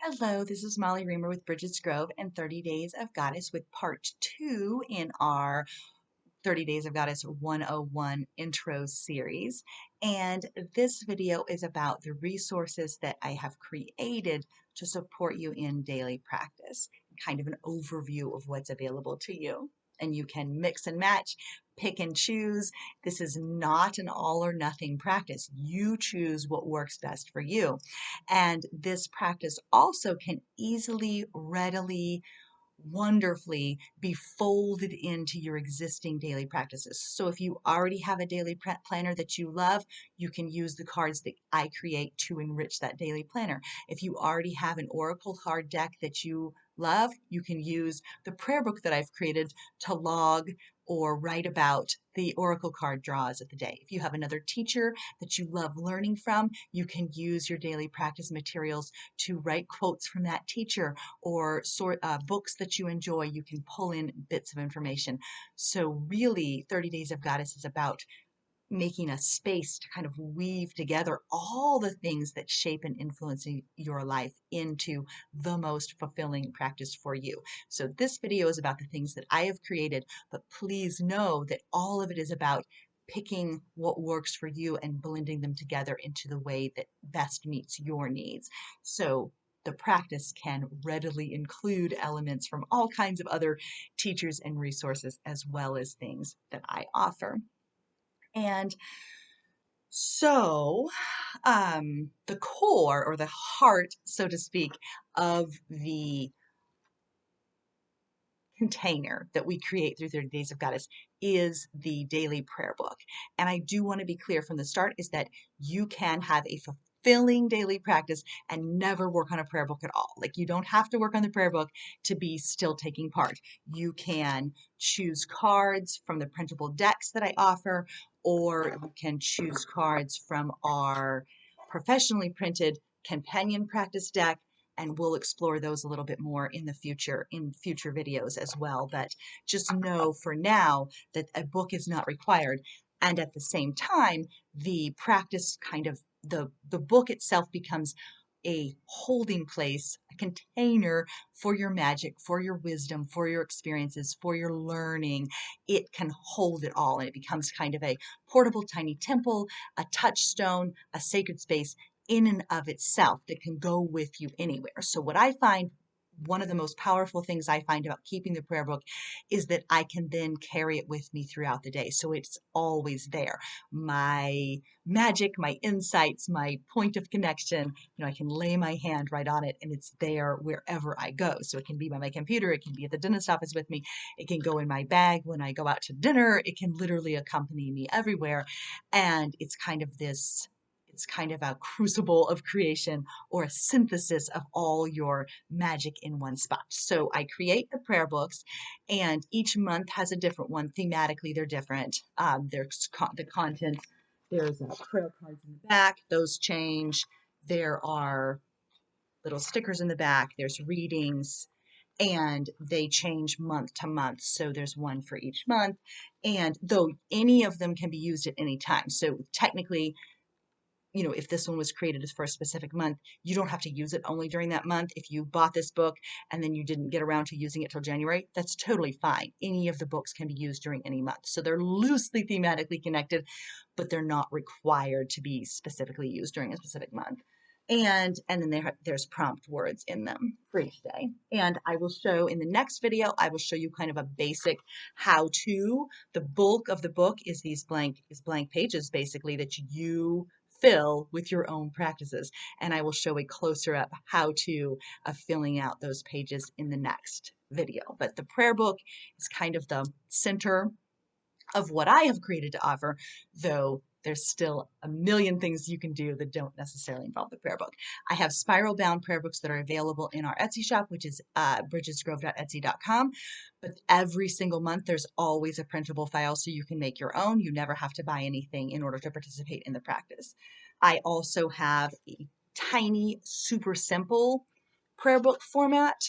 Hello, this is Molly Reamer with Bridget's Grove and 30 Days of Goddess with part 2 in our 30 Days of Goddess 101 intro series. And this video is about the resources that I have created to support you in daily practice, kind of an overview of what's available to you. And you can mix and match, pick and choose. This is not an all or nothing practice. You choose what works best for you. And this practice also can easily, readily, wonderfully be folded into your existing daily practices. So if you already have a daily planner that you love, you can use the cards that I create to enrich that daily planner. If you already have an oracle card deck that you love, you can use the prayer book that I've created to log or write about the oracle card draws of the day. If you have another teacher that you love learning from, you can use your daily practice materials to write quotes from that teacher or books that you enjoy. You can pull in bits of information. So really, 30 Days of Goddess is about making a space to kind of weave together all the things that shape and influence your life into the most fulfilling practice for you. So this video is about the things that I have created, but please know that all of it is about picking what works for you and blending them together into the way that best meets your needs. So the practice can readily include elements from all kinds of other teachers and resources, as well as things that I offer. And so, the core or the heart, so to speak, of the container that we create through 30 Days of Goddess is the daily prayer book. And I do want to be clear from the start is that you can have a fulfilling daily practice and never work on a prayer book at all. Like you don't have to work on the prayer book to be still taking part. You can choose cards from the printable decks that I offer, or you can choose cards from our professionally printed companion practice deck, and we'll explore those a little bit more in the future, in future videos as well. But just know for now that a book is not required. And at the same time, the practice kind of, the book itself becomes a holding place, a container for your magic, for your wisdom, for your experiences, for your learning. It can hold it all, and it becomes kind of a portable tiny temple, a touchstone, a sacred space in and of itself that can go with you anywhere. So what I find, one of the most powerful things I find about keeping the prayer book is that I can then carry it with me throughout the day. So it's always there. My magic, my insights, my point of connection, I can lay my hand right on it and it's there wherever I go. So it can be by my computer, it can be at the dentist office with me, it can go in my bag when I go out to dinner, it can literally accompany me everywhere. And it's kind of a crucible of creation or a synthesis of all your magic in one spot. So I create the prayer books, and each month has a different one. Thematically, they're different. There's the content. There's prayer cards in the back. Those change. There are little stickers in the back. There's readings. And they change month to month. So there's one for each month. And though any of them can be used at any time. So technically, if this one was created for a specific month, you don't have to use it only during that month. If you bought this book and then you didn't get around to using it till January, that's totally fine. Any of the books can be used during any month. So they're loosely thematically connected, but they're not required to be specifically used during a specific month. And then there's prompt words in them for each day. And I will show in the next video, I will show you kind of a basic how-to. The bulk of the book is these blank pages basically that you fill with your own practices. And I will show a closer up how-to of filling out those pages in the next video. But the prayer book is kind of the center of what I have created to offer, though there's still a million things you can do that don't necessarily involve the prayer book. I have spiral bound prayer books that are available in our Etsy shop, which is bridgetsgrove.etsy.com. But every single month, there's always a printable file so you can make your own. You never have to buy anything in order to participate in the practice. I also have a tiny, super simple prayer book format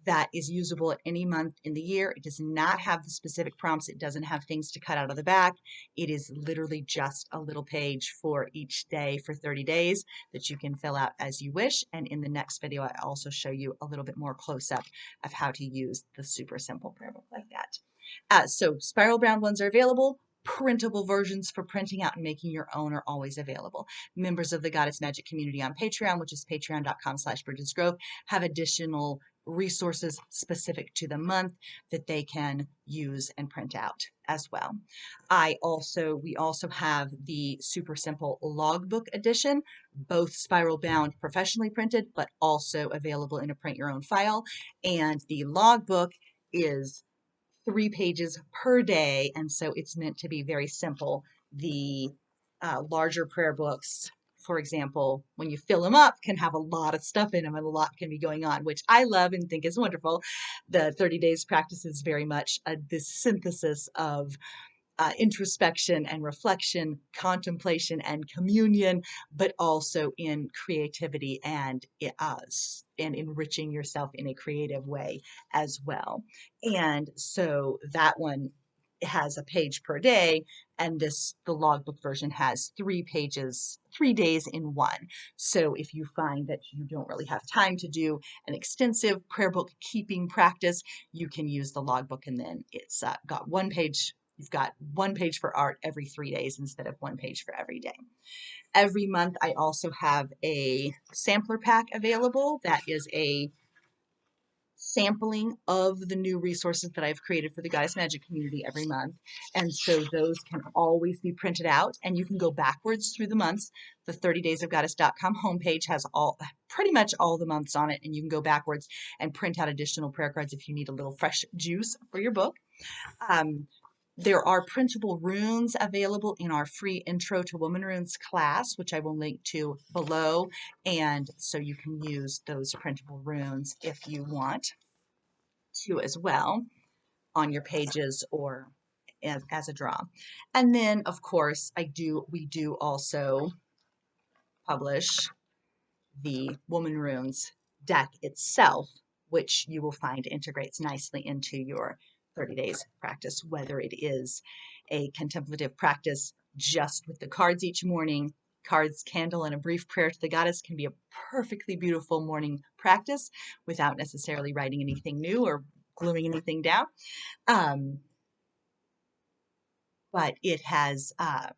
that is usable at any month in the year. It does not have the specific prompts. It doesn't have things to cut out of the back. It is literally just a little page for each day for 30 days that you can fill out as you wish. And in the next video, I also show you a little bit more close up of how to use the super simple prayer book like that. So spiral bound ones are available. Printable versions for printing out and making your own are always available. Members of the Goddess Magic community on Patreon, which is patreon.com/BridgesGrove, have additional resources specific to the month that they can use and print out as well. We also have the super simple logbook edition, both spiral bound professionally printed, but also available in a print your own file. And the logbook is 3 pages per day, and so it's meant to be very simple. The larger prayer books, for example, when you fill them up, can have a lot of stuff in them and a lot can be going on, which I love and think is wonderful. The 30 Days practice is very much this synthesis of introspection and reflection, contemplation and communion, but also in creativity and enriching yourself in a creative way as well. And so that one has a page per day, and the logbook version has 3 pages, 3 days in one. So if you find that you don't really have time to do an extensive prayer book keeping practice, you can use the logbook, and then it's got 1 page. You've got 1 page for art every 3 days instead of 1 page for every day. Every month, I also have a sampler pack available that is a sampling of the new resources that I've created for the Goddess Magic community every month. And so those can always be printed out, and you can go backwards through the months. The 30daysofgoddess.com homepage has pretty much all the months on it, and you can go backwards and print out additional prayer cards if you need a little fresh juice for your book. There are printable runes available in our free Intro to Woman Runes class, which I will link to below. And so you can use those printable runes if you want to as well on your pages or as a draw. And then, of course, we do also publish the Woman Runes deck itself, which you will find integrates nicely into your 30 days practice, whether it is a contemplative practice just with the cards each morning. Cards, candle, and a brief prayer to the goddess can be a perfectly beautiful morning practice without necessarily writing anything new or gluing anything down. But it has the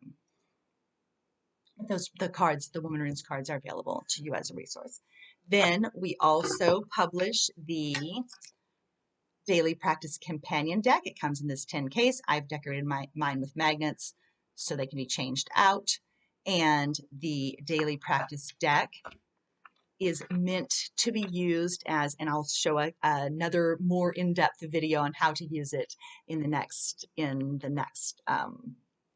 Woman Runes cards are available to you as a resource. Then we also publish the Daily Practice Companion deck. It comes in this tin case. I've decorated mine with magnets so they can be changed out. And the Daily Practice deck is meant to be used as, and I'll show another more in-depth video on how to use it in the next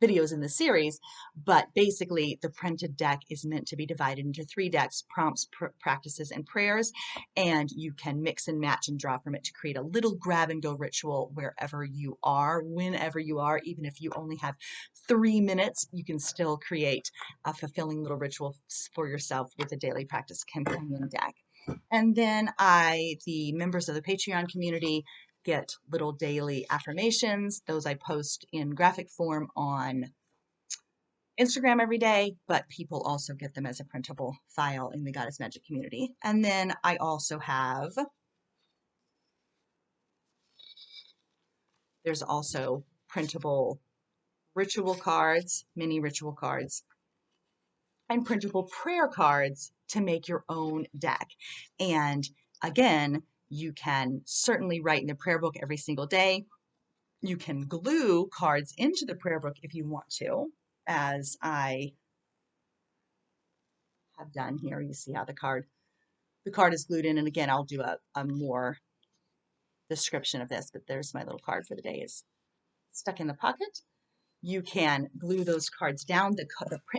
videos in the series, but basically the printed deck is meant to be divided into 3 decks: prompts, practices, and prayers, and you can mix and match and draw from it to create a little grab and go ritual wherever you are, whenever you are. Even if you only have 3 minutes, you can still create a fulfilling little ritual for yourself with a Daily Practice Companion deck. And then the members of the Patreon community get little daily affirmations. Those I post in graphic form on Instagram every day, but people also get them as a printable file in the Goddess Magic community. And then I also have, there's also printable ritual cards, mini ritual cards, and printable prayer cards to make your own deck. And again, you can certainly write in the prayer book every single day. You can glue cards into the prayer book if you want to, as I have done here. You see how the card is glued in. And again, I'll do a more description of this, but there's my little card for the day is stuck in the pocket. You can glue those cards down.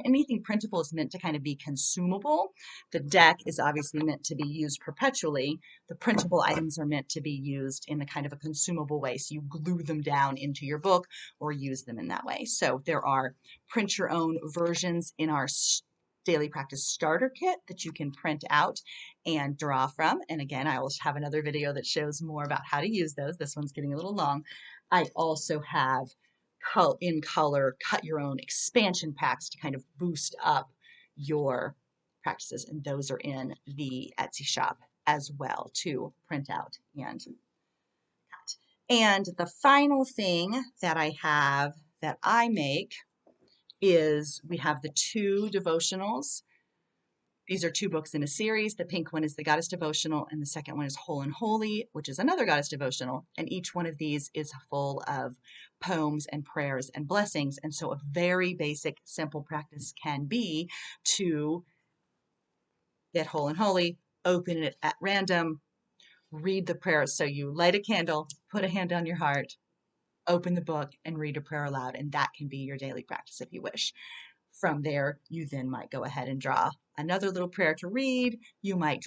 Anything printable is meant to kind of be consumable. The deck is obviously meant to be used perpetually. The printable items are meant to be used in a kind of a consumable way. So you glue them down into your book or use them in that way. So there are print your own versions in our daily practice starter kit that you can print out and draw from. And again, I will have another video that shows more about how to use those. This one's getting a little long. I also have in color cut your own expansion packs to kind of boost up your practices, and those are in the Etsy shop as well to print out and cut. And the final thing that I have that I make is we have the 2 devotionals. These are 2 books in a series. The pink one is the Goddess Devotional, and the second one is Whole and Holy, which is another Goddess Devotional. And each one of these is full of poems and prayers and blessings. And so a very basic, simple practice can be to get Whole and Holy, open it at random, read the prayers. So you light a candle, put a hand on your heart, open the book, and read a prayer aloud. And that can be your daily practice if you wish. From there, you then might go ahead and draw another little prayer to read. You might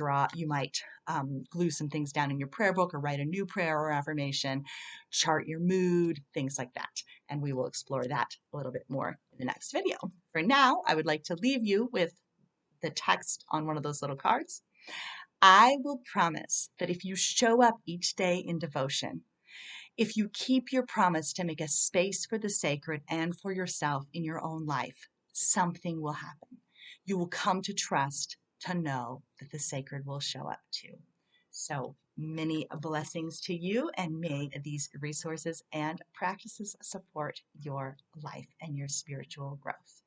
glue some things down in your prayer book or write a new prayer or affirmation, chart your mood, things like that. And we will explore that a little bit more in the next video. For now, I would like to leave you with the text on one of those little cards. I will promise that if you show up each day in devotion, if you keep your promise to make a space for the sacred and for yourself in your own life, something will happen. You will come to trust, to know that the sacred will show up too. So many blessings to you, and may these resources and practices support your life and your spiritual growth.